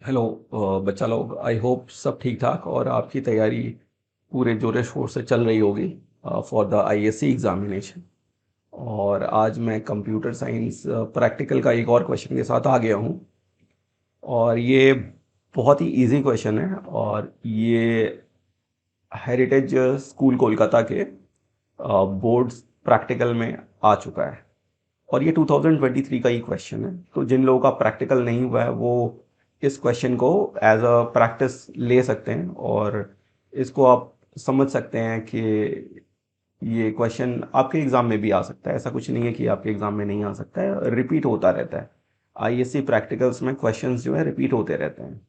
Hello बच्चा लोग, I hope सब ठीक ठाक और आपकी तैयारी पूरे जोर शोर से चल रही होगी फॉर द आईएससी एग्जामिनेशन। और आज मैं कंप्यूटर साइंस प्रैक्टिकल का एक और क्वेश्चन के साथ आ गया हूँ। और ये बहुत ही इजी क्वेश्चन है और ये हेरिटेज स्कूल कोलकाता के बोर्ड्स प्रैक्टिकल में आ चुका है। और ये 2023 का ही क्वेश्चन है, तो जिन लोगों का प्रैक्टिकल नहीं हुआ है वो इस क्वेश्चन को एज अ प्रैक्टिस ले सकते हैं और इसको आप समझ सकते हैं कि ये क्वेश्चन आपके एग्ज़ाम में भी आ सकता है। ऐसा कुछ नहीं है कि आपके एग्ज़ाम में नहीं आ सकता है, रिपीट होता रहता है। आईएससी प्रैक्टिकल्स में क्वेश्चंस जो है रिपीट होते रहते हैं,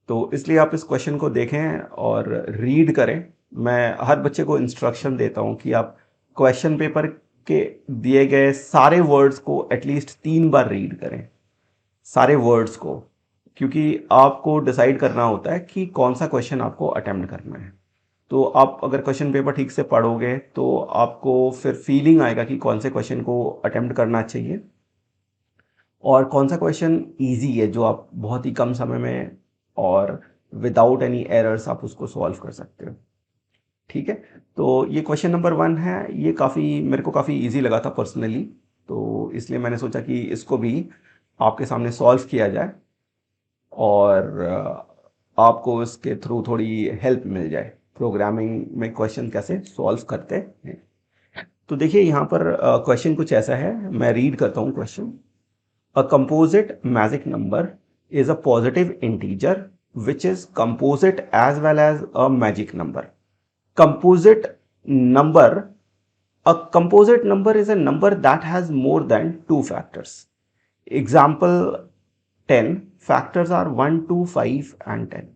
तो इसलिए आप इस क्वेश्चन को देखें और रीड करें। मैं हर बच्चे को इंस्ट्रक्शन देता हूं कि आप क्वेश्चन पेपर के दिए गए सारे वर्ड्स को एटलीस्ट 3 बार रीड करें, सारे वर्ड्स को, क्योंकि आपको डिसाइड करना होता है कि कौन सा क्वेश्चन आपको अटेम्प्ट करना है। तो आप अगर क्वेश्चन पेपर ठीक से पढ़ोगे तो आपको फिर फीलिंग आएगा कि कौन से क्वेश्चन को अटेम्प्ट करना चाहिए और कौन सा क्वेश्चन इजी है जो आप बहुत ही कम समय में और विदाउट एनी एरर्स आप उसको सॉल्व कर सकते हो। ठीक है, तो ये क्वेश्चन नंबर 1 है। ये काफ़ी मेरे को काफ़ी इजी लगा था पर्सनली, तो इसलिए मैंने सोचा कि इसको भी आपके सामने सॉल्व किया जाए और आपको इसके थ्रू थोड़ी हेल्प मिल जाए प्रोग्रामिंग में क्वेश्चन कैसे सॉल्व करते हैं। तो देखिए यहाँ पर क्वेश्चन कुछ ऐसा है, मैं रीड करता हूँ question. A composite magic number is a positive integer which is composite as well as a magic number. Composite number, a composite number is a number that has more than two factors. Example 10, factors are 1, 2, 5 and 10.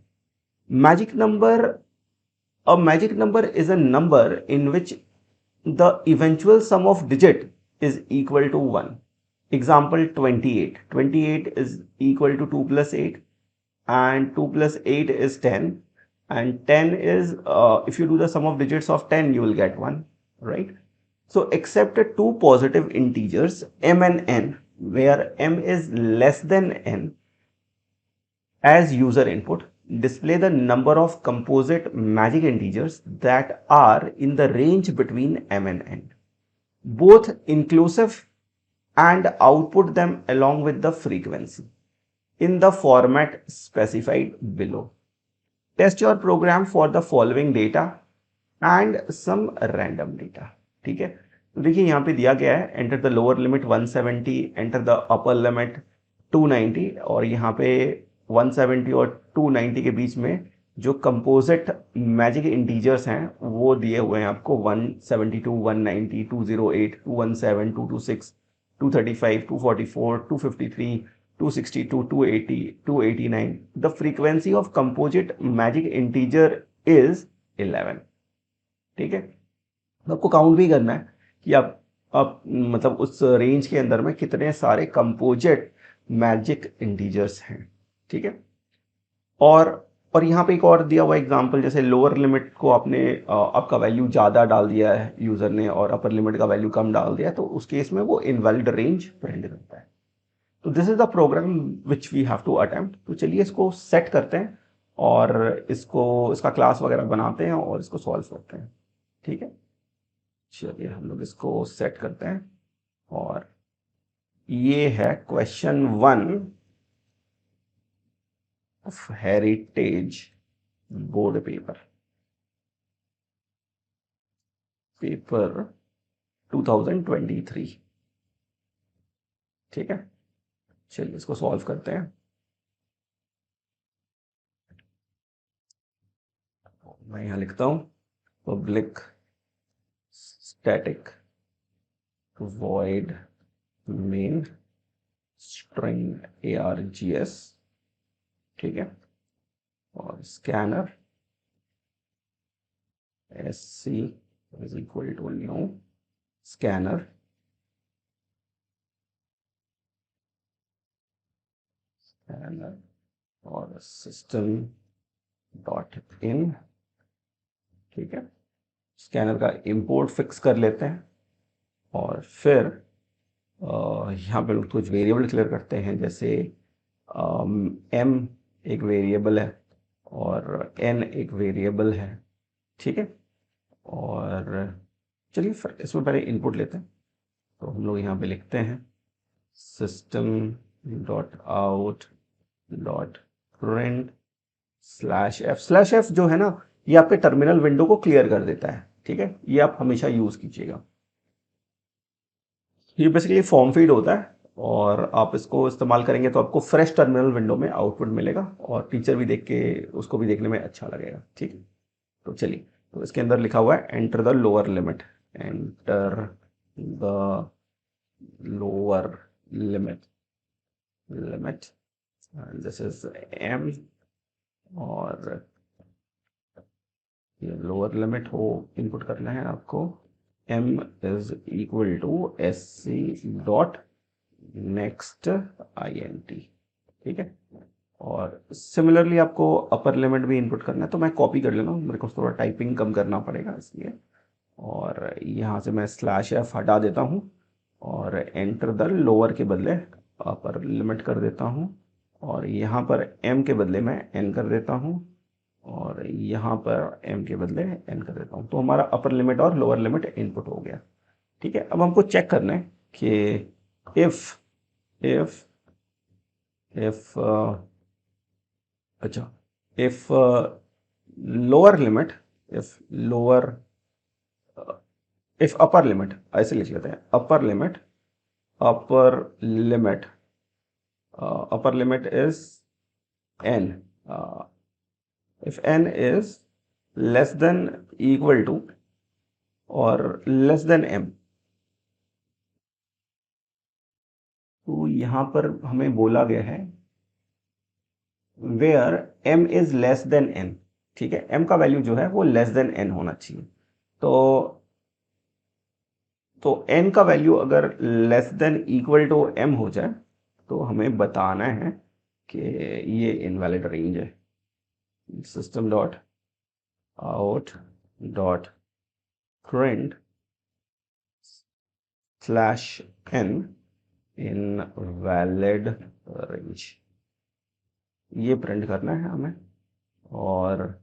Magic number, a magic number is a number in which the eventual sum of digit is equal to 1. Example 28. 28 is equal to 2 plus 8 and 2 plus 8 is 10 and 10 is, if you do the sum of digits of 10 you will get 1, right? So except two positive integers m and n, where m is less than n, as user input, display the number of composite magic integers that are in the range between m and n, both inclusive, and output them along with the frequency in the format specified below. Test your program for the following data and some random data. ठीक है, तो देखिए यहाँ पे दिया गया है enter the lower limit 170, enter the upper limit 290 और यहाँ पे 170 और 290 के बीच में जो कंपोजिट मैजिक इंटीजर्स हैं वो दिए हुए हैं आपको 172, 190, 208, 217, 226, 235, 244, 253, 262, 280, 289. The frequency of composite magic integer is 11. ठीक है, तो आपको काउंट भी करना है कि आप मतलब उस रेंज के अंदर में कितने सारे कंपोजिट मैजिक इंटीजर्स हैं। ठीक है, और यहाँ पे एक और दिया हुआ एग्जांपल, जैसे लोअर लिमिट को आपने आपका वैल्यू ज़्यादा डाल दिया है यूज़र ने और अपर लिमिट का वैल्यू कम डाल दिया है, तो उस केस में वो इनवैलिड रेंज प्रिंट करता है। तो this is the program which we have to attempt. तो चलिए इसको सेट करते हैं और इसका क्लास वगैरह बनाते हैं और इसको सॉल्व करते हैं। ठीक है, चलिए हम लोग इसको सेट करते हैं और ये है question 1 of heritage board paper 2023। ठीक है, चलिए इसको सॉल्व करते हैं। मैं यहाँ लिखता हूँ public static void main string args। ठीक है, और scanner sc is equal to new scanner और system dot in। ठीक है, स्कैनर का इंपोर्ट फिक्स कर लेते हैं और फिर यहाँ पे कुछ वेरिएबल क्लियर करते हैं, जैसे m एक वेरिएबल है और n एक वेरिएबल है, ठीक है। और चलिए फिर इसमें पहले इनपुट लेते हैं। तो हम लोग यहाँ पे लिखते हैं system.out.print /f जो है ना, ये आपके टर्मिनल विंडो को क्लियर कर देता है, ठीक है। ये आप हमेशा यूज कीजिएगा। ये बेसिकली फॉर्म फीड होता है और आप इसको इस्तेमाल करेंगे तो आपको फ्रेश टर्मिनल विंडो में आउटपुट मिलेगा और टीचर भी देख के उसको भी देखने में अच्छा लगेगा, ठीक है। तो चलिए, तो इसके अंदर लिखा हुआ है enter the lower limit, enter the lower limit this is m, और ये लोअर लिमिट हो इनपुट करना है आपको, m is equal to sc dot next int, ठीक है। और सिमिलरली आपको अपर लिमिट भी इनपुट करना है, तो मैं कॉपी कर लेना, मेरे को थोड़ा टाइपिंग कम करना पड़ेगा इसलिए, और यहाँ से मैं /f हटा देता हूँ और एंटर द लोअर के बदले अपर लिमिट कर देता हूँ, और यहाँ पर m के बदले मैं n कर देता हूँ, और यहाँ पर m के बदले n कर देता हूँ। तो हमारा अपर लिमिट और लोअर लिमिट इनपुट हो गया, ठीक है। अब हमको चेक करना है कि इफ अच्छा, if lower limit, if upper limit, ऐसे लिख लेते हैं, upper limit is n, if n is less than equal to और less than m, तो यहाँ पर हमें बोला गया है where m is less than n, ठीक है। m का वैल्यू जो है वो लेस देन n होना चाहिए। तो n का वैल्यू अगर less than equal to m हो जाए तो हमें बताना है कि ये इनवैलिड रेंज है। System dot out dot print /n invalid range, ये प्रिंट करना है हमें। और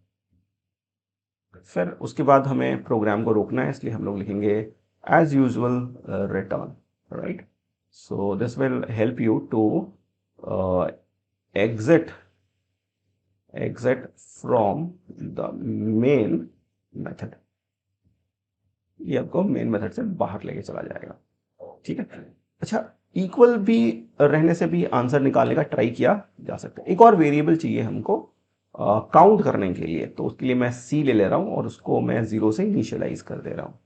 फिर उसके बाद हमें प्रोग्राम को रोकना है, इसलिए हम लोग लिखेंगे as usual return, right. So this will help you to exit from the main method, ये आपको मेन मेथड से बाहर लेके चला जाएगा, ठीक है। अच्छा, इक्वल भी रहने से भी आंसर निकालने का ट्राई किया जा सकता है। एक और वेरिएबल चाहिए हमको काउंट करने के लिए, तो उसके लिए मैं c ले रहा हूँ और उसको मैं 0 से इनिशियलाइज कर दे रहा हूँ,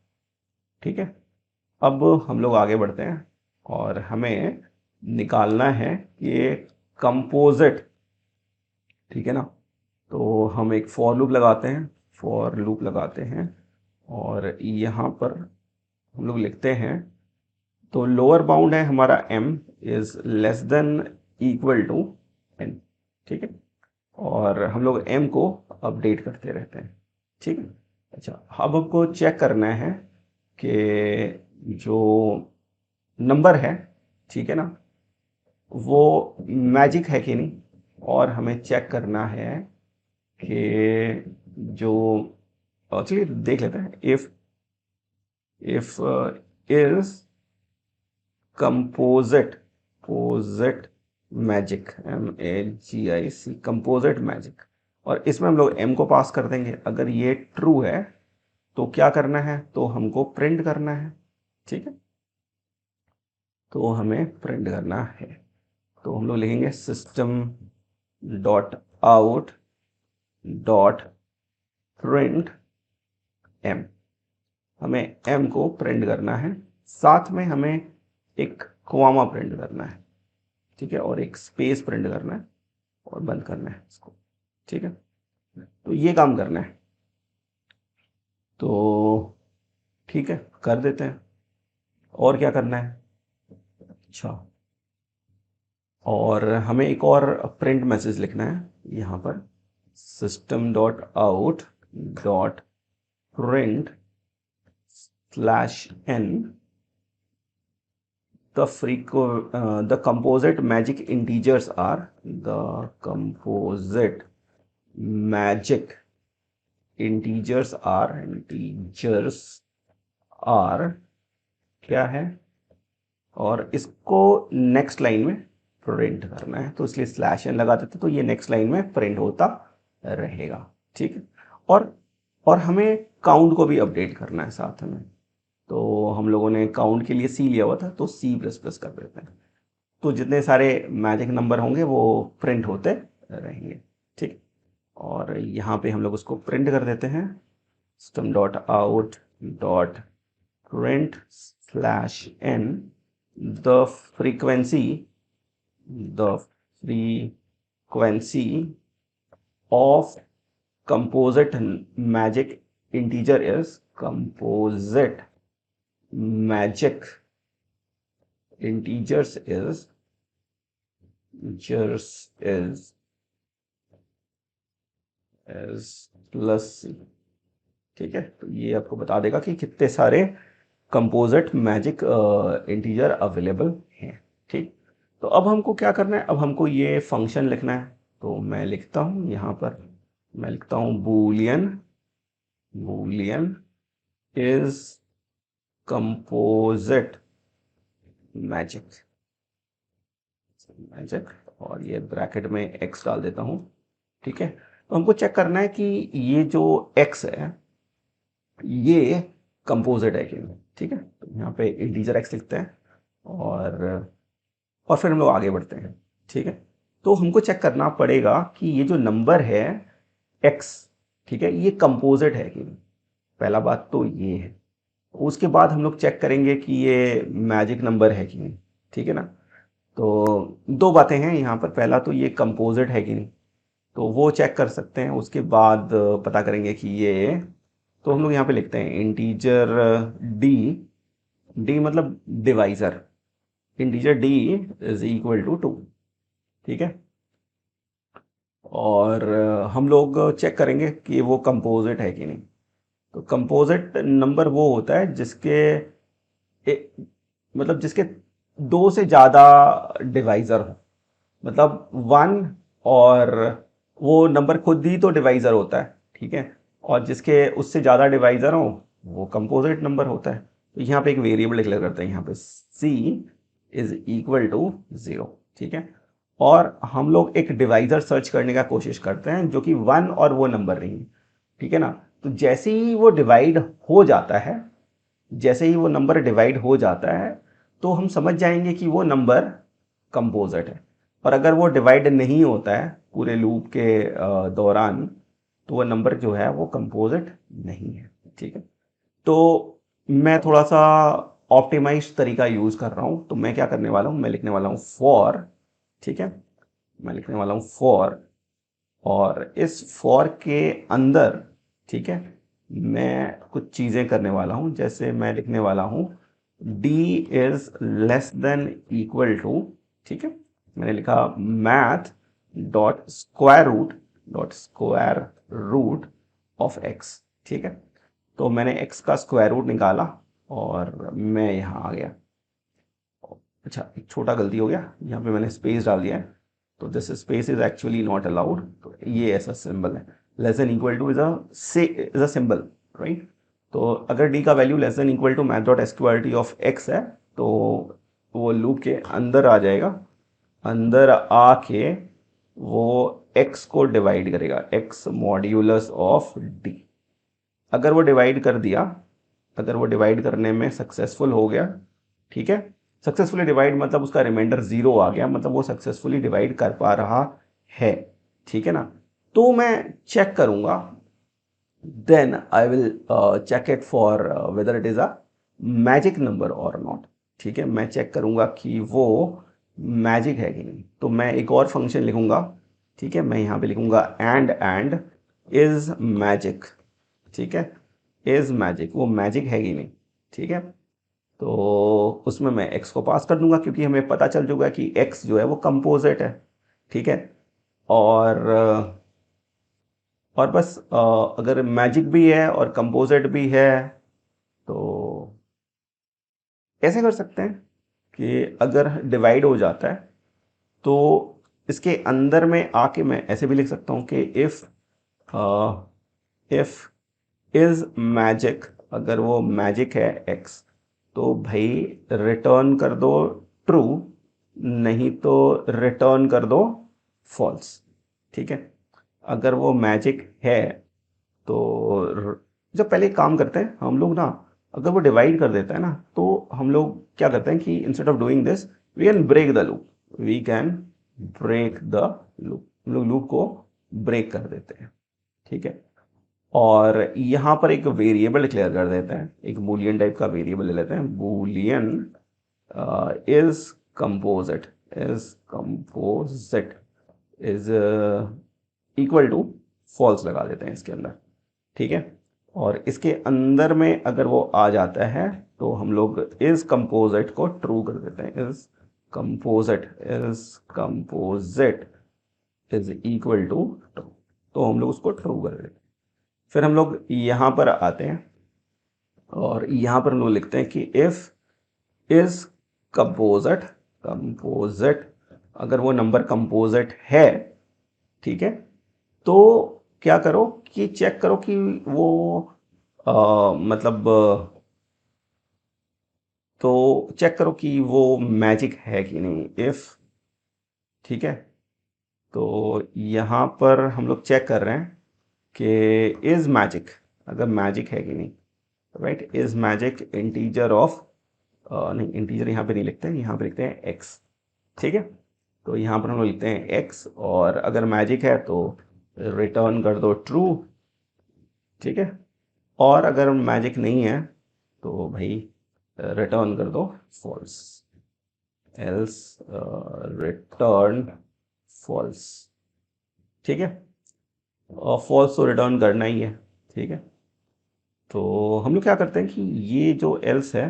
ठीक है। अब हम लोग आगे बढ़ते हैं और हमें निकालना है ये कंपोजिट, ठीक है ना। तो हम एक फॉर लूप लगाते हैं और यहाँ पर हम लोग लिखते हैं, तो लोअर बाउंड है हमारा m is less than equal to n, ठीक है। और हम लोग m को अपडेट करते रहते हैं, ठीक है। अच्छा, अब हमको चेक करना है कि जो नंबर है, ठीक है ना, वो मैजिक है कि नहीं, और हमें चेक करना है कि जो, चलिए देख लेते हैं, if is composite magic, MAGIC composite magic, और इसमें हम लोग m को पास कर देंगे। अगर ये ट्रू है तो क्या करना है, तो हमको प्रिंट करना है, ठीक है। तो हमें प्रिंट करना है, तो हम लोग लिखेंगे system dot out dot print m, हमें m को प्रिंट करना है, साथ में हमें एक कॉमा प्रिंट करना है, ठीक है, और एक स्पेस प्रिंट करना है और बंद करना है इसको, ठीक है। तो ये काम करना है, तो ठीक है, कर देते हैं। और क्या करना है, अच्छा, और हमें एक और प्रिंट मैसेज लिखना है यहाँ पर, system dot out dot print /n the composite magic integers are the composite magic integers are क्या है, और इसको नेक्स्ट लाइन में प्रिंट करना है, तो इसलिए स्लैश एन लगा देते तो ये नेक्स्ट लाइन में प्रिंट होता रहेगा। ठीक है, और हमें काउंट को भी अपडेट करना है साथ में, तो हम लोगों ने काउंट के लिए सी लिया हुआ था, तो C++ कर देते हैं, तो जितने सारे मैजिक नंबर होंगे वो प्रिंट होते रहेंगे। ठीक, और यहाँ पे हम लोग उसको प्रिंट कर देते हैं, system.out.print/n the frequency of composite magic integer is composite magic integers is plus C। ठीक है, तो ये आपको बता देगा कि कितने सारे कंपोजिट मैजिक इंटीजर अवेलेबल हैं। ठीक, तो अब हमको क्या करना है, अब हमको ये फंक्शन लिखना है, तो मैं लिखता हूँ यहाँ पर, मैं लिखता हूँ बूलियन इज कंपोजिट मैजिक, और ये ब्रैकेट में x डाल देता हूँ। ठीक है, तो हमको चेक करना है कि ये जो x है ये कंपोजिट है कि नहीं। ठीक है, तो यहाँ पे इंटीजर x लिखते हैं और फिर हम लोग आगे बढ़ते हैं। ठीक है, तो हमको चेक करना पड़ेगा कि ये जो नंबर है x, ठीक है, ये कंपोजिट है कि नहीं। पहला बात तो ये है, उसके बाद हम लोग चेक करेंगे कि ये मैजिक नंबर है कि नहीं। ठीक है ना, तो दो बातें हैं यहाँ पर, पहला तो ये कंपोजिट है कि नहीं, तो वो चेक कर सकते हैं, उसके बाद पता करेंगे कि ये, तो हम लोग यहाँ पे लिखते हैं इंटीजर d मतलब divisor, integer d is equal to 2। ठीक है, और हम लोग चेक करेंगे कि वो कंपोजिट है कि नहीं। तो कंपोजिट नंबर वो होता है मतलब जिसके दो से ज़्यादा डिवाइज़र हो, मतलब 1 और वो नंबर खुद ही तो डिवाइज़र होता है। ठीक है, और जिसके उससे ज़्यादा डिवाइज़र हो वो कंपोजिट नंबर होता है। तो यहाँ पे एक वेरिएबल डिक्लेयर करते हैं, यहाँ पे c इज इक्वल टू 0। ठीक है, और हम लोग एक डिवाइज़र सर्च करने का कोशिश करते हैं जो कि 1 और वो नंबर नहीं है। ठीक है ना, तो जैसे ही वो डिवाइड हो जाता है, जैसे ही वो नंबर डिवाइड हो जाता है तो हम समझ जाएंगे कि वो नंबर कंपोजिट है, और अगर वो डिवाइड नहीं होता है पूरे लूप के दौरान तो वो नंबर जो है वो कंपोजिट नहीं है। ठीक है, तो मैं थोड़ा सा ऑप्टिमाइज तरीका यूज़ कर रहा हूँ, तो मैं क्या करने वाला हूँ, मैं लिखने वाला हूँ फॉर। ठीक है, मैं लिखने वाला हूँ फॉर, और इस फॉर के अंदर, ठीक है, मैं कुछ चीज़ें करने वाला हूँ, जैसे मैं लिखने वाला हूँ d is less than equal to, ठीक है, मैंने लिखा math dot square root of x। ठीक है, तो मैंने x का स्क्वायर रूट निकाला और मैं यहाँ आ गया। अच्छा, एक छोटा गलती हो गया, यहाँ पे मैंने स्पेस डाल दिया है, तो this space is actually not allowed. तो ये ऐसा सिंबल है, less than equal to is a symbol, right. तो अगर d का value less than equal to math dot sqrt of x है तो वो लूप के अंदर आ जाएगा, अंदर आके वो x को डिवाइड करेगा, x मॉड्यूलस ऑफ d। अगर वो डिवाइड कर दिया, अगर वो डिवाइड करने में सक्सेसफुल हो गया, ठीक है, सक्सेसफुली डिवाइड मतलब उसका रिमाइंडर 0 आ गया, मतलब वो सक्सेसफुली डिवाइड कर पा रहा है। ठीक है ना, तो मैं चेक करूंगा, then I will check it for whether it is a magic number और नॉट। ठीक है, मैं चेक करूंगा कि वो मैजिक है कि नहीं, तो मैं एक और फंक्शन लिखूंगा। ठीक है, मैं यहाँ पे लिखूंगा एंड इज मैजिक। ठीक है, इज मैजिक, वो मैजिक है कि नहीं। ठीक है, तो उसमें मैं x को पास कर दूंगा, क्योंकि हमें पता चल चुका है कि x जो है वो कंपोजिट है। ठीक है, और बस अगर मैजिक भी है और कंपोजिट भी है तो ऐसे कर सकते हैं कि अगर डिवाइड हो जाता है तो इसके अंदर में आके मैं ऐसे भी लिख सकता हूँ कि इफ इज मैजिक, अगर वो मैजिक है एक्स तो भाई रिटर्न कर दो ट्रू, नहीं तो रिटर्न कर दो फॉल्स। ठीक है, अगर वो मैजिक है तो जब पहले एक काम करते हैं हम लोग ना, अगर वो डिवाइड कर देता है ना तो हम लोग क्या करते हैं कि instead of doing this we can break the loop, we can break the loop, हम लोग लूप को ब्रेक कर देते हैं। ठीक है, और यहाँ पर एक वेरिएबल डिक्लेयर कर देते हैं, एक बूलियन टाइप का वेरिएबल ले लेते हैं, boolean is composite, is composite is equal to false लगा देते हैं इसके अंदर। ठीक है, और इसके अंदर में अगर वो आ जाता है तो हम लोग इज कंपोजिट को ट्रू कर देते हैं, is composite is equal to true, तो हम लोग उसको ट्रू कर देते हैं। फिर हम लोग यहाँ पर आते हैं और यहाँ पर हम लोग लिखते हैं कि इफ इज कंपोजिट, कंपोजिट अगर वो नंबर कंपोजिट है, ठीक है, तो क्या करो कि चेक करो कि वो मतलब तो चेक करो कि वो मैजिक है कि नहीं, इफ, ठीक है, तो यहाँ पर हम लोग चेक कर रहे हैं कि इज मैजिक, अगर मैजिक है कि नहीं, right, is magic integer of, नहीं इंटीजर यहाँ पे नहीं लिखते हैं, यहाँ पे लिखते हैं एक्स। ठीक है, तो यहाँ पर हम लोग लिखते हैं एक्स, और अगर मैजिक है तो रिटर्न कर दो ट्रू। ठीक है, और अगर मैजिक नहीं है तो भाई रिटर्न कर दो फॉल्स, एल्स रिटर्न फॉल्स। ठीक है, और फॉल्स तो रिटर्न करना ही है। ठीक है, तो हम लोग क्या करते हैं कि ये जो एल्स है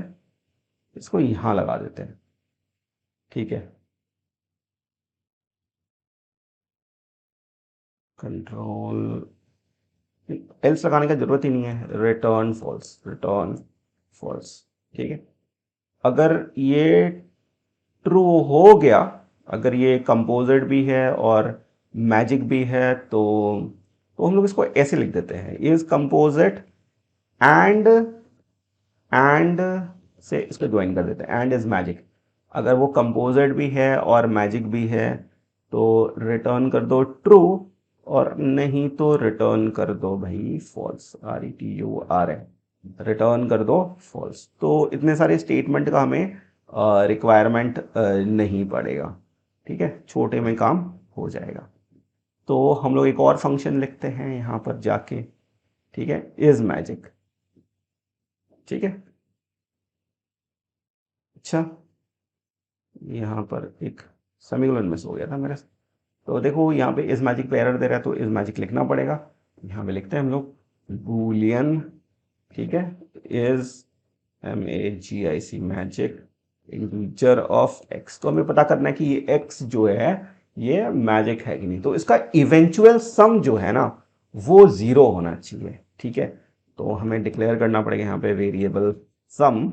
इसको यहाँ लगा देते हैं। ठीक है, कंट्रोल, एल्स लगाने का जरूरत ही नहीं है, रिटर्न फॉल्स, रिटर्न फॉल्स। ठीक है, अगर ये ट्रू हो गया, अगर ये कंपोजिट भी है और मैजिक भी है तो हम लोग इसको ऐसे लिख देते हैं, इज कंपोजिट एंड, एंड से इसको ज्वाइन कर देते हैं, एंड इज मैजिक। अगर वो कंपोजिट भी है और मैजिक भी है तो रिटर्न कर दो ट्रू, और नहीं तो रिटर्न कर दो भाई फॉल्स, RETURN, रिटर्न कर दो फॉल्स। तो इतने सारे स्टेटमेंट का हमें रिक्वायरमेंट नहीं पड़ेगा। ठीक है, छोटे में काम हो जाएगा। तो हम लोग एक और फंक्शन लिखते हैं यहाँ पर जाके। ठीक है, इज मैजिक। ठीक है, अच्छा, यहाँ पर एक सेमीकोलन मिस हो गया था मेरे से। तो देखो यहाँ पे इज मैजिक पे एरर दे रहा है तो इज मैजिक लिखना पड़ेगा। यहाँ पे लिखते हैं हम लोग बूलियन, ठीक है, is MAGIC magic integer of x. तो हमें पता करना है कि ये एक्स जो है ये मैजिक है कि नहीं, तो इसका इवेंचुअल सम जो है ना वो जीरो होना चाहिए। ठीक है, तो हमें डिक्लेयर करना पड़ेगा यहाँ पे variable sum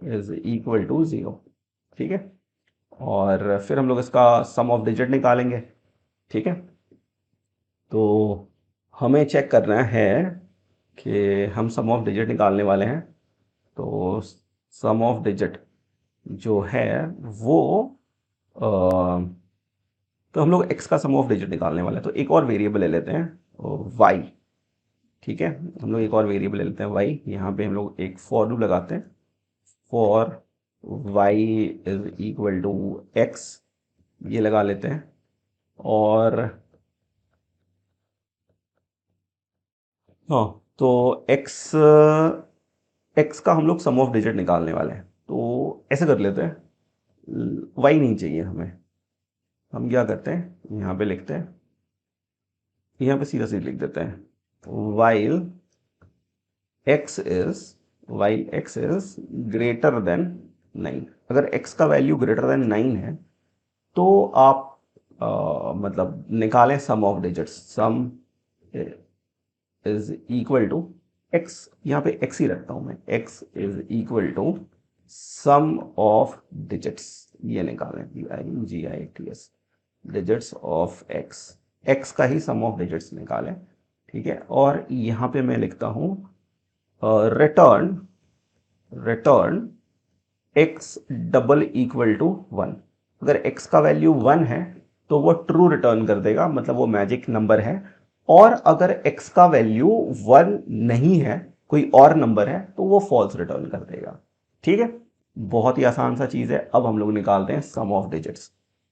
is equal to zero. ठीक है, और फिर हम लोग इसका सम ऑफ डिजिट निकालेंगे। ठीक है, तो हमें चेक करना है कि हम सम ऑफ डिजिट निकालने वाले हैं, तो सम ऑफ डिजिट जो है वो तो हम लोग x का सम ऑफ डिजिट निकालने वाले हैं, तो एक और वेरिएबल ले लेते हैं y। ठीक है, हम लोग एक और वेरिएबल ले लेते हैं y, यहाँ पे हम लोग एक फॉर लूप लगाते हैं, for y is equal to x, ये लगा लेते हैं, और हाँ, तो x का हम लोग सम ऑफ डिजिट निकालने वाले हैं, तो ऐसे कर लेते हैं, y नहीं चाहिए हमें, हम क्या करते हैं यहाँ पे लिखते हैं, यहाँ पे सीधा सीधा लिख देते हैं while x is greater than 9। अगर x का वैल्यू ग्रेटर देन 9 है तो आप मतलब निकालें sum of digits, sum is equal to x, यहाँ पे x ही रखता हूँ मैं, x is equal to sum of digits, ये निकालें, DIGITS, digits of X, X का ही सम ऑफ डिजिट्स निकालें, ठीक है। और यहाँ पे मैं लिखता हूँ return x double equal to 1। अगर एक्स का वैल्यू 1 है तो वो ट्रू रिटर्न कर देगा, मतलब वो मैजिक नंबर है। और अगर एक्स का वैल्यू 1 नहीं है, कोई और नंबर है, तो वो फॉल्स रिटर्न कर देगा, ठीक है। बहुत ही आसान सा चीज़ है। अब हम लोग निकालते हैं सम ऑफ डिजिट्स,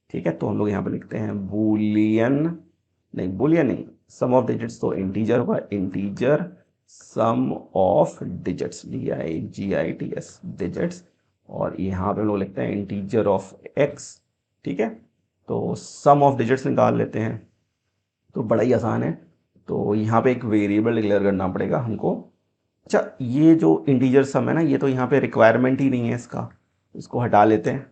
ठीक है। तो हम लोग यहाँ पे लिखते हैं बुलियन नहीं, सम ऑफ डिजिट्स तो इंटीजर हुआ, integer sum of digits, DIGITS, digits. और यहाँ पे हम लोग लिखते हैं इंटीजर ऑफ एक्स, ठीक है। तो सम ऑफ डिजिट्स निकाल लेते हैं, तो बड़ा ही आसान है। तो यहाँ पे एक वेरिएबल डिक्लेयर करना पड़ेगा हमको। अच्छा, ये जो इंटीजर सम है ना, ये तो यहाँ पे रिक्वायरमेंट ही नहीं है इसका, इसको हटा लेते हैं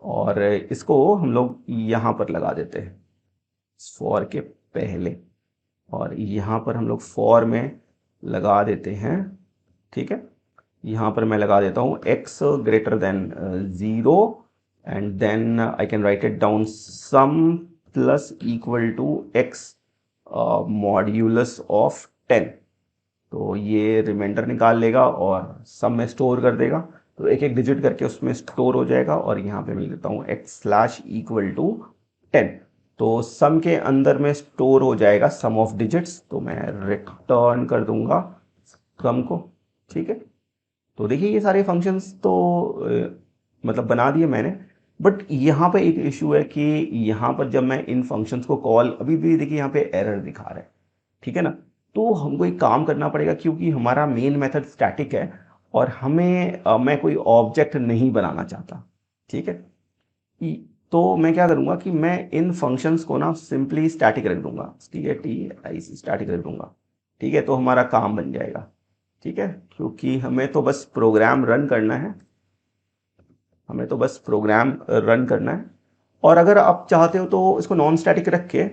और इसको हम लोग यहाँ पर लगा देते हैं फॉर के पहले, और यहाँ पर हम लोग फॉर में लगा देते हैं, ठीक है। यहाँ पर मैं लगा देता हूँ x greater than 0 and then I can write it down sum plus equal to x modulus of 10। तो ये रिमाइंडर निकाल लेगा और सम में स्टोर कर देगा, तो एक एक डिजिट करके उसमें स्टोर हो जाएगा। और यहाँ पे मैं लिखता हूँ x स्लैश इक्वल टू 10, तो सम के अंदर में स्टोर हो जाएगा सम ऑफ डिजिट्स, तो मैं रिटर्न कर दूंगा सम को, ठीक है। तो देखिए ये सारे फंक्शंस तो मतलब बना दिए मैंने, बट यहाँ पे एक इशू है कि यहाँ पर जब मैं इन फंक्शंस को कॉल, अभी भी देखिए यहाँ पे एरर दिखा रहा है, ठीक है ना। तो हमको एक काम करना पड़ेगा, क्योंकि हमारा मेन मेथड स्टैटिक है और हमें मैं कोई ऑब्जेक्ट नहीं बनाना चाहता, ठीक है। तो मैं क्या करूँगा कि मैं इन फंक्शंस को ना सिंपली स्टैटिक रख दूंगा, TATIC, स्टैटिक रख दूंगा, ठीक है। तो हमारा काम बन जाएगा, ठीक है, क्योंकि हमें तो बस प्रोग्राम रन करना है, और अगर आप चाहते हो तो इसको नॉन स्टैटिक रख के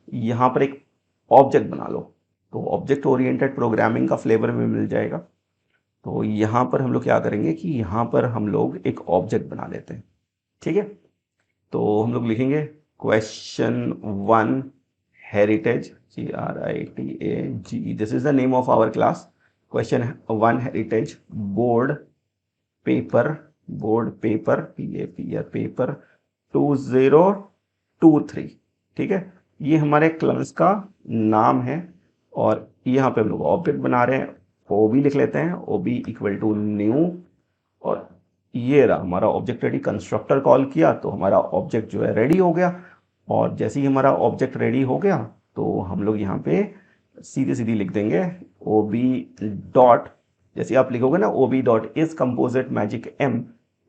यहाँ पर एक ऑब्जेक्ट बना लो, तो ऑब्जेक्ट ओरिएंटेड प्रोग्रामिंग का फ्लेवर में मिल जाएगा। तो यहाँ पर हम लोग क्या करेंगे कि यहाँ पर हम लोग एक ऑब्जेक्ट बना लेते हैं, ठीक है। तो हम लोग लिखेंगे Question1 heritage, GRITAG, this is the name of our class, Question1 heritage board paper, paper 2023, ठीक है। ये हमारे क्लास का नाम है और यहाँ पे हम लोग ऑब्जेक्ट बना रहे हैं, OB लिख लेते हैं, OB इक्वल टू न्यू। और ये रहा हमारा ऑब्जेक्ट रेडी, कंस्ट्रक्टर कॉल किया तो हमारा ऑब्जेक्ट जो है रेडी हो गया। और जैसे ही हमारा ऑब्जेक्ट रेडी हो गया तो हम लोग यहाँ पे सीधे सीधी लिख देंगे OB डॉट, जैसे आप लिखोगे ना OB dot is composite magic M,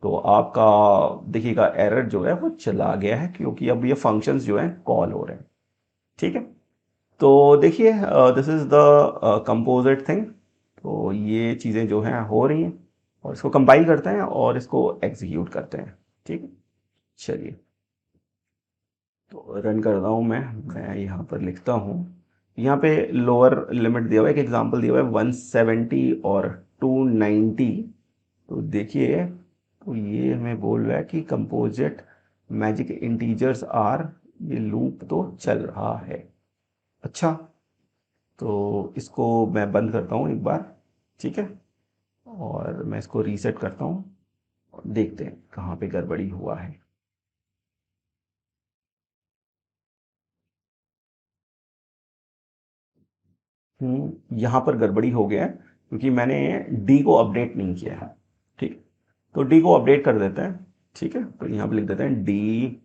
तो आपका देखिएगा एरर जो है वो चला गया है, क्योंकि अब ये फंक्शंस जो हैं कॉल हो रहे हैं, ठीक है। तो देखिए this is the composite thing, तो ये चीज़ें जो हैं हो रही हैं, और इसको कंपाइल करते हैं और इसको एग्जीक्यूट करते हैं, ठीक है। चलिए, तो रन करता हूँ मैं यहाँ पर लिखता हूँ, यहाँ पे लोअर लिमिट दिया हुआ है, एक एग्जांपल दिया हुआ है 170 और 290। तो देखिए, तो ये हमें बोल रहा है कि कंपोजिट मैजिक इंटीजर्स आर, ये लूप तो चल रहा है। अच्छा, तो इसको मैं बंद करता हूँ एक बार, ठीक है, और मैं इसको रीसेट करता हूँ और देखते हैं कहाँ पे गड़बड़ी हुआ है। यहाँ पर गड़बड़ी हो गया है क्योंकि मैंने डी को अपडेट नहीं किया है, ठीक। तो डी को अपडेट कर देते हैं, ठीक है। तो यहाँ पे लिख देते हैं डी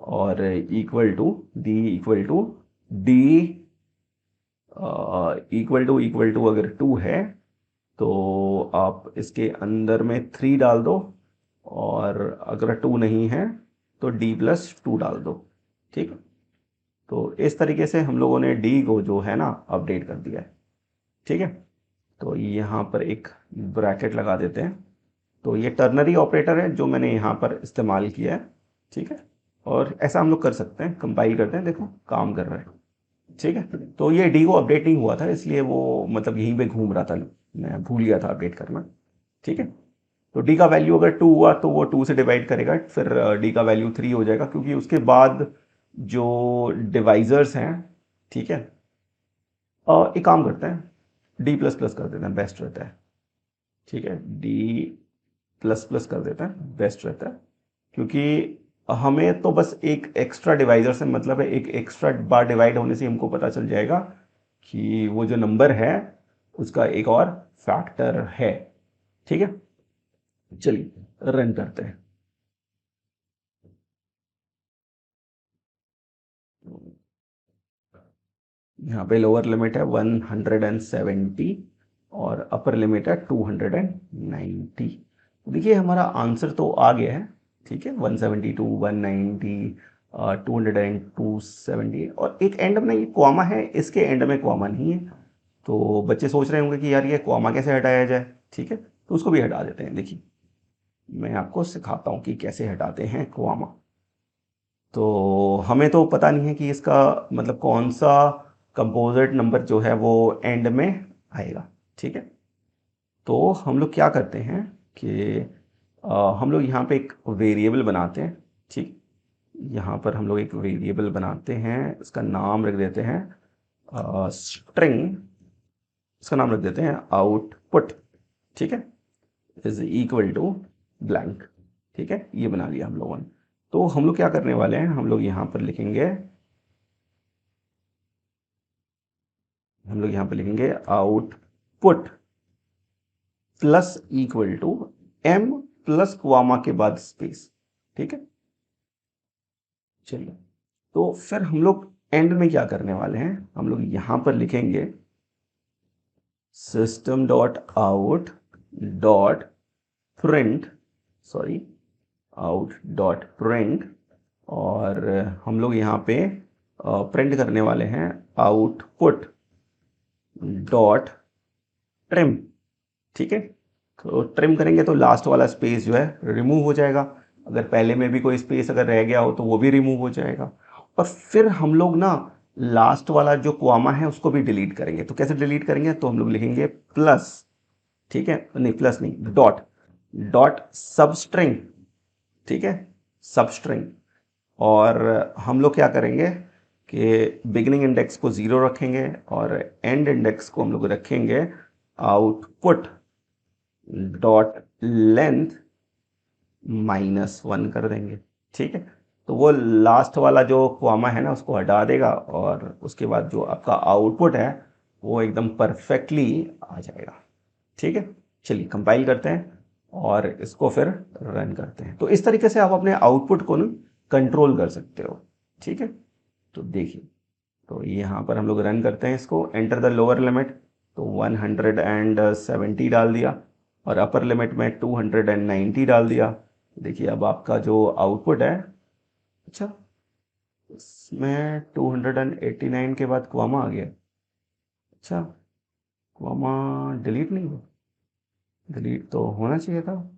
और equal to D equal to अगर 2 है तो आप इसके अंदर में 3 डाल दो, और अगर 2 नहीं है तो डी प्लस 2 डाल दो, ठीक। तो इस तरीके से हम लोगों ने डी को जो है ना अपडेट कर दिया है, ठीक है। तो यहाँ पर एक ब्रैकेट लगा देते हैं, तो ये टर्नरी ऑपरेटर है जो मैंने यहाँ पर इस्तेमाल किया है, ठीक है। और ऐसा हम लोग कर सकते हैं, कंपाइल करते हैं, देखो काम कर रहा है, ठीक है। तो ये डी को अपडेट नहीं हुआ था, इसलिए वो मतलब यहीं पे घूम रहा था, मैं भूल गया था अपडेट करना, ठीक है। तो डी का वैल्यू अगर 2 हुआ तो वो 2 से डिवाइड करेगा, फिर डी का वैल्यू 3 हो जाएगा, क्योंकि उसके बाद जो डिवाइजर्स हैं, ठीक है, एक काम करते हैं, डी प्लस प्लस कर देते हैं, बेस्ट रहता है। ठीक है, डी प्लस प्लस कर देते हैं, बेस्ट रहता है, क्योंकि हमें तो बस एक एक्स्ट्रा डिवाइजर से मतलब है, एक एक्स्ट्रा बार डिवाइड होने से हमको पता चल जाएगा कि वो जो नंबर है उसका एक और फैक्टर है। ठीक है, चलिए रन करते हैं। यहाँ पे लोअर लिमिट है 170 और अपर लिमिट है 290। देखिए हमारा आंसर तो आ गया है, ठीक है, 172, 190, 200, 270, और एक एंड में ये क्वामा है, इसके एंड में क्वामा नहीं है। तो बच्चे सोच रहे होंगे कि यार ये क्वामा कैसे हटाया जाए, ठीक है, तो उसको भी हटा देते हैं। देखिए मैं आपको सिखाता हूँ कि कैसे हटाते हैं क्वामा। तो हमें तो पता नहीं है कि इसका मतलब कौन सा कंपोजिट नंबर जो है वो एंड में आएगा, ठीक है। तो हम लोग क्या करते हैं कि हम लोग यहाँ पे एक वेरिएबल बनाते हैं, ठीक। यहाँ पर हम लोग एक वेरिएबल बनाते हैं, इसका नाम रख देते हैं स्ट्रिंग, इसका नाम रख देते हैं आउटपुट, ठीक है, इज इक्वल टू ब्लैंक। ठीक है, ये बना लिया हम लोगों ने। तो हम लोग क्या करने वाले हैं, हम लोग यहाँ पर लिखेंगे, हम लोग यहाँ पर लिखेंगे output plus equal to M plus comma के बाद स्पेस, ठीक है। चलिए, तो फिर हम लोग एंड में क्या करने वाले हैं, हम लोग यहाँ पर लिखेंगे system dot out dot print, sorry, out dot print, और हम लोग यहाँ पे प्रिंट करने वाले हैं आउटपुट डॉट ट्रिम, ठीक है। तो ट्रिम करेंगे तो लास्ट वाला स्पेस जो है रिमूव हो जाएगा, अगर पहले में भी कोई स्पेस अगर रह गया हो तो वो भी रिमूव हो जाएगा। और फिर हम लोग ना लास्ट वाला जो क्वामा है उसको भी डिलीट करेंगे। तो कैसे डिलीट करेंगे, तो हम लोग लिखेंगे प्लस, ठीक है, नहीं प्लस नहीं, डॉट, डॉट सबस्ट्रिंग, ठीक है, सबस्ट्रिंग। और हम लोग क्या करेंगे कि बिगिनिंग इंडेक्स को 0 रखेंगे और एंड इंडेक्स को हम लोग रखेंगे आउटपुट डॉट लेंथ -1 कर देंगे, ठीक है। तो वो लास्ट वाला जो क्वामा है ना उसको हटा देगा, और उसके बाद जो आपका आउटपुट है वो एकदम परफेक्टली आ जाएगा, ठीक है। चलिए कंपाइल करते हैं और इसको फिर रन करते हैं। तो इस तरीके से आप अपने आउटपुट को ना कंट्रोल कर सकते हो, ठीक है। तो देखिए, तो यहाँ पर हम लोग रन करते हैं इसको, एंटर द लोअर लिमिट, तो 170 डाल दिया, और अपर लिमिट में 290 डाल दिया। देखिए अब आपका जो आउटपुट है, अच्छा, इसमें 289 के बाद क्वामा आ गया, अच्छा, क्वामा डिलीट नहीं हुआ, डिलीट तो होना चाहिए था।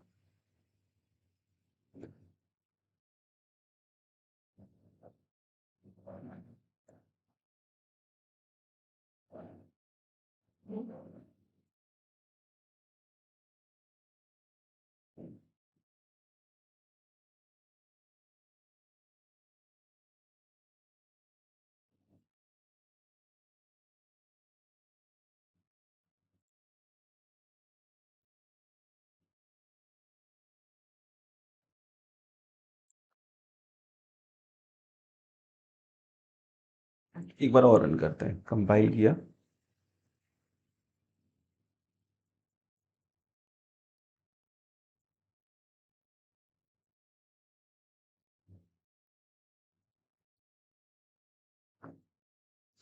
एक बार और रन करते हैं, कंपाइल किया,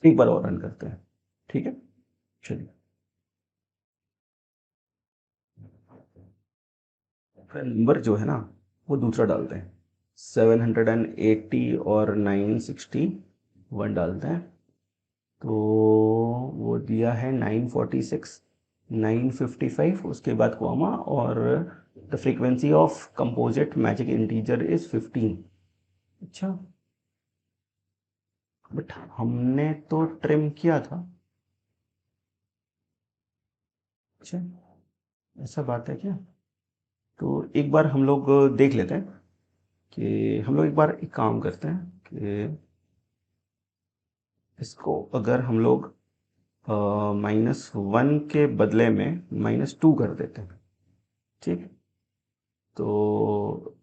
एक बार और रन करते हैं, ठीक है। चलिए, फिर नंबर जो है ना वो दूसरा डालते हैं, 780 और 961 डालते हैं। तो वो दिया है 946, 955, उसके बाद कॉमा, और the frequency of composite magic integer is 15। अच्छा, बट हमने तो ट्रिम किया था, अच्छा, ऐसा बात है क्या, तो एक बार हम लोग देख लेते हैं कि हम लोग एक बार एक काम करते हैं कि इसको अगर हम लोग -1 के बदले में -2 कर देते हैं, ठीक। तो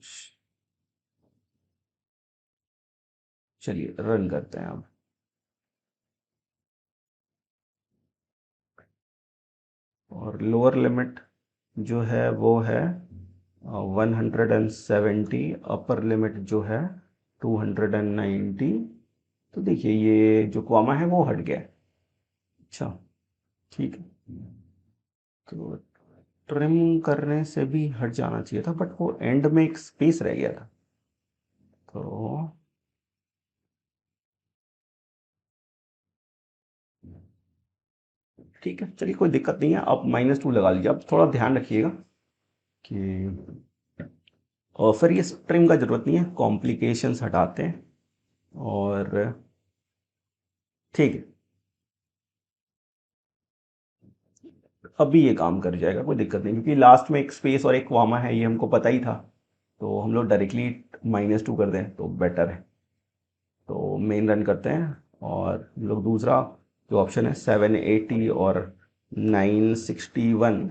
चलिए रन करते हैं अब। और लोअर लिमिट जो है वो है 170, अपर लिमिट जो है 290। तो देखिए ये जो कॉमा है वो हट गया है। अच्छा, ठीक है। तो ट्रिम करने से भी हट जाना चाहिए था, बट वो एंड में एक स्पेस रह गया था। तो ठीक है, चलिए कोई दिक्कत नहीं है। आप -2 लगा लीजिए। आप थोड़ा ध्यान रखिएगा कि और फिर ये ट्रिम का ज़रूरत नहीं है, कॉम्प्लिकेशंस हटाते हैं और ठीक है। अभी ये काम कर जाएगा, कोई दिक्कत नहीं, क्योंकि लास्ट में एक स्पेस और एक कॉमा है, ये हमको पता ही था। तो हम लोग डायरेक्टली -2 कर दें तो बेटर है। तो मेन रन करते हैं और हम लोग दूसरा जो ऑप्शन है 780 और 961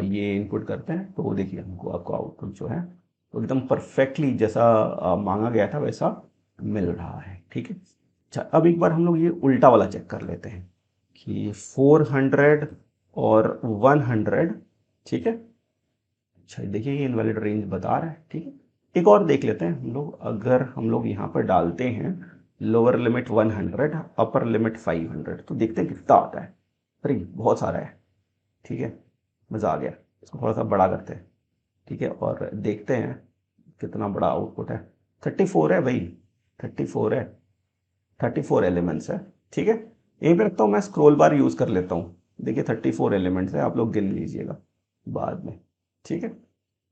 ये इनपुट करते हैं। तो देखिए हमको आपको आउटपुट जो है तो एकदम परफेक्टली जैसा मांगा गया था वैसा मिल रहा है, ठीक है। अच्छा, अब एक बार हम लोग ये उल्टा वाला चेक कर लेते हैं कि 400 और 100, ठीक है। अच्छा देखिए ये इनवैलिड रेंज बता रहा है, ठीक है। एक और देख लेते हैं हम लोग। अगर हम लोग यहाँ पर डालते हैं लोअर लिमिट 100, अपर लिमिट 500, तो देखते हैं कितना आता है। अरे बहुत सारा है, ठीक है। मज़ा आ गया। इसको थोड़ा सा बड़ा करते हैं, ठीक है, और देखते हैं कितना बड़ा आउटपुट है। 34 है भाई, 34 है। 34 एलिमेंट्स है, ठीक है। यहीं पे रखता हूँ, मैं स्क्रॉल बार यूज़ कर लेता हूँ। देखिए 34 एलिमेंट्स है, आप लोग गिन लीजिएगा बाद में, ठीक है।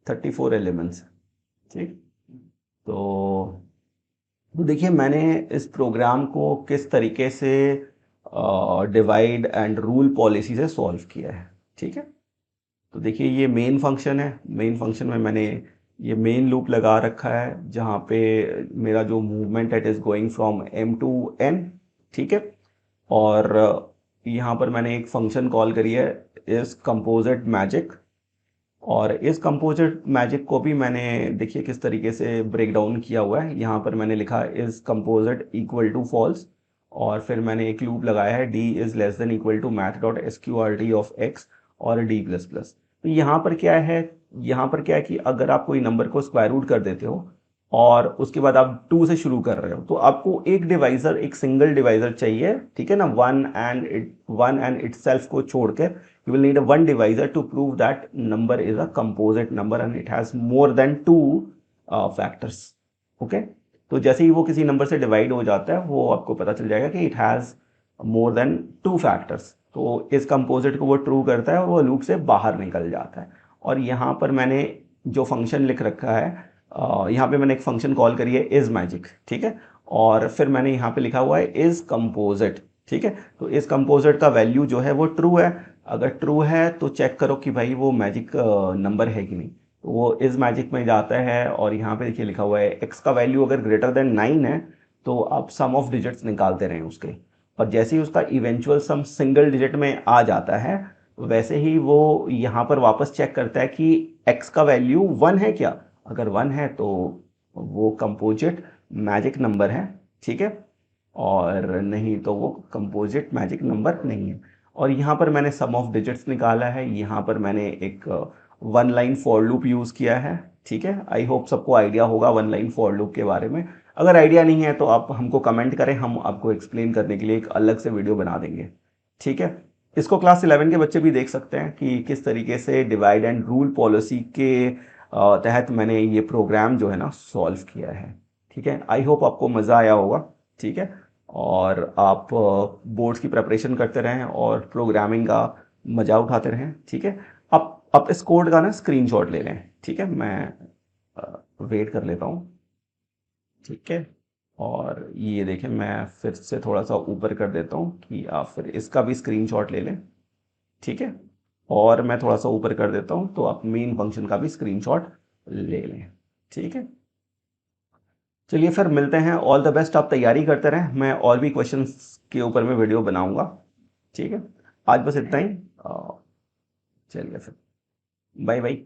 34 एलिमेंट्स, ठीक। तो देखिए मैंने इस प्रोग्राम को किस तरीके से डिवाइड एंड रूल पॉलिसी से सॉल्व किया है, ठीक है। तो देखिए ये मेन फंक्शन है। मेन फंक्शन में मैंने ये मेन लूप लगा रखा है, जहाँ पे मेरा जो मूवमेंट है it is going from m to n, ठीक है। और यहाँ पर मैंने एक फंक्शन कॉल करी है इस कंपोजिट मैजिक। और इस कंपोजिट मैजिक को भी मैंने देखिए किस तरीके से ब्रेक डाउन किया हुआ है। यहाँ पर मैंने लिखा इस कंपोजिट इक्वल टू फॉल्स, और फिर मैंने एक लूप लगाया है D is less than equal to math dot SQRT of x और d++। तो यहाँ पर क्या है, यहाँ पर क्या है कि अगर आप कोई नंबर को स्क्वायर रूट कर देते हो और उसके बाद आप 2 से शुरू कर रहे हो, तो आपको एक डिवाइजर, एक सिंगल डिवाइजर चाहिए, ठीक है ना। वन एंड इटसेल्फ को छोड़ के you will need a one divisor to prove that number is a composite number and it has more than two factors, okay। तो जैसे ही वो किसी नंबर से डिवाइड हो जाता है वो आपको पता चल जाएगा कि it has more than 2 factors. तो इस कंपोजिट को वो ट्रू करता है और वो लूप से बाहर निकल जाता है। और यहाँ पर मैंने जो फंक्शन लिख रखा है, यहाँ पे मैंने एक फंक्शन कॉल करी है इज मैजिक, ठीक है। और फिर मैंने यहाँ पे लिखा हुआ है इज कंपोजिट, ठीक है। तो इस कंपोजिट का वैल्यू जो है वो ट्रू है। अगर ट्रू है तो चेक करो कि भाई वो मैजिक नंबर है कि नहीं। तो वो इस मैजिक में जाता है और यहाँ पे देखिए लिखा हुआ है एक्स का वैल्यू अगर ग्रेटर देन 9 है तो आप सम ऑफ डिजिट्स निकालते रहें उसके। और जैसे ही उसका इवेंचुअल सम सिंगल डिजिट में आ जाता है वैसे ही वो यहाँ पर वापस चेक करता है कि एक्स का वैल्यू 1 है क्या। अगर 1 है तो वो कंपोजिट मैजिक नंबर है, ठीक है। और नहीं तो वो कंपोजिट मैजिक नंबर नहीं है। और यहाँ पर मैंने सम ऑफ डिजिट्स निकाला है। यहाँ पर मैंने एक one line for loop use किया है, ठीक है। आई होप सबको आइडिया होगा वन लाइन फॉर लूप के बारे में। अगर आइडिया नहीं है तो आप हमको कमेंट करें, हम आपको एक्सप्लेन करने के लिए एक अलग से वीडियो बना देंगे, ठीक है। इसको क्लास 11 के बच्चे भी देख सकते हैं कि किस तरीके से डिवाइड एंड रूल पॉलिसी के तहत मैंने ये प्रोग्राम जो है ना सॉल्व किया है, ठीक है। आई होप आपको मज़ा आया होगा, ठीक है। और आप बोर्ड्स की प्रिपरेशन करते रहें और प्रोग्रामिंग का मज़ा उठाते रहें, ठीक है। आप इस कोड का ना स्क्रीनशॉट ले लें, ठीक है। मैं वेट कर लेता हूँ, ठीक है। और ये देखें मैं फिर से थोड़ा सा ऊपर कर देता हूँ कि आप फिर इसका भी स्क्रीनशॉट ले लें, ठीक है। और मैं थोड़ा सा ऊपर कर देता हूँ तो आप मेन फंक्शन का भी स्क्रीनशॉट ले लें। ठीक है, चलिए फिर मिलते हैं। ऑल द बेस्ट, आप तैयारी करते रहें, मैं और भी क्वेश्चंस के ऊपर में वीडियो बनाऊंगा। ठीक है, आज बस इतना ही। चलिए फिर, बाय बाय।